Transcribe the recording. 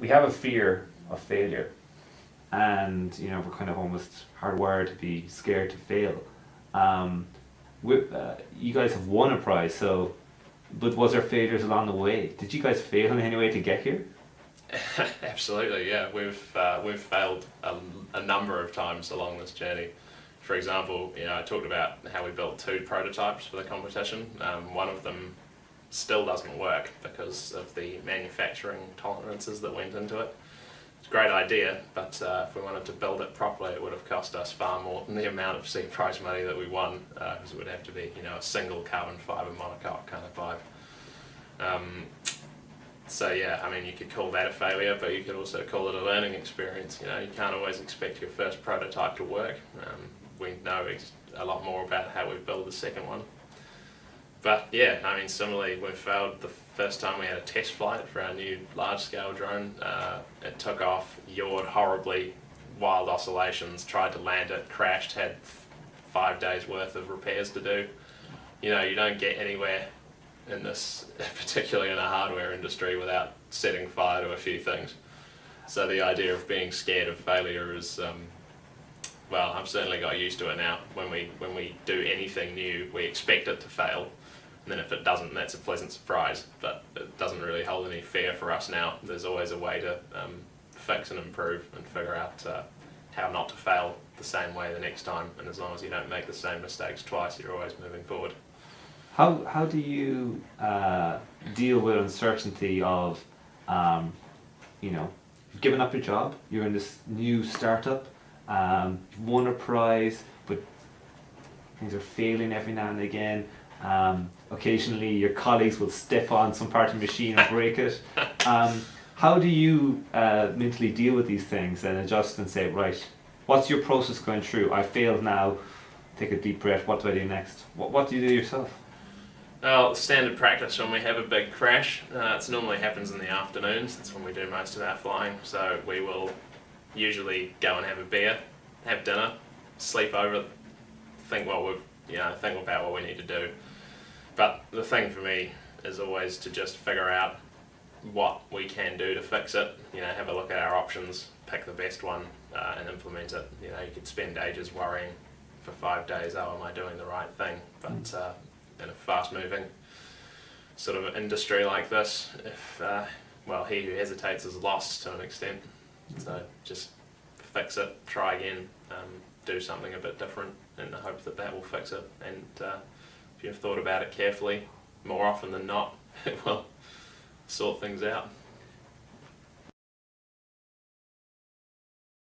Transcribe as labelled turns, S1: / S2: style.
S1: we have a fear of failure, and we're kind of almost hardwired to be scared to fail. Um, you guys have won a prize, so but was there failures along the way? Did you guys fail in any way to get here?
S2: Absolutely, yeah. We've failed a number of times along this journey. For example, I talked about how we built 2 prototypes for the competition. One of them still doesn't work because of the manufacturing tolerances that went into it. It's a great idea, but if we wanted to build it properly, it would have cost us far more than the amount of seed prize money that we won, because it would have to be, a single carbon fibre monocoque kind of vibe. So yeah, I mean, you could call that a failure, but you could also call it a learning experience. You can't always expect your first prototype to work. We know a lot more about how we build the second one. But yeah, I mean, similarly, we failed the first time we had a test flight for our new large-scale drone. It took off, yawed horribly, wild oscillations, tried to land it, crashed, had 5 days worth of repairs to do. You don't get anywhere in this, particularly in the hardware industry, without setting fire to a few things. So the idea of being scared of failure is, well, I've certainly got used to it now. When we do anything new, we expect it to fail. And then if it doesn't, that's a pleasant surprise, but it doesn't really hold any fear for us now. There's always a way to fix and improve and figure out how not to fail the same way the next time, and as long as you don't make the same mistakes twice, you're always moving forward.
S1: How do you deal with uncertainty of, you've given up your job, you're in this new startup, you've won a prize, but things are failing every now and again. Occasionally your colleagues will step on some part of the machine and break it. How do you mentally deal with these things and adjust and say, right, what's your process going through? I failed now, take a deep breath, what do I do next? What do you do yourself?
S2: Well, standard practice when we have a big crash, it normally happens in the afternoons. That's when we do most of our flying. So we will usually go and have a beer, have dinner, sleep over, think about what we need to do. But the thing for me is always to just figure out what we can do to fix it. Have a look at our options, pick the best one, and implement it. You could spend ages worrying for 5 days, oh, am I doing the right thing? But in a fast-moving sort of industry like this, if he who hesitates is lost to an extent. So just fix it, try again, do something a bit different in the hope that that will fix it. And if you've thought about it carefully, more often than not, it will sort things out.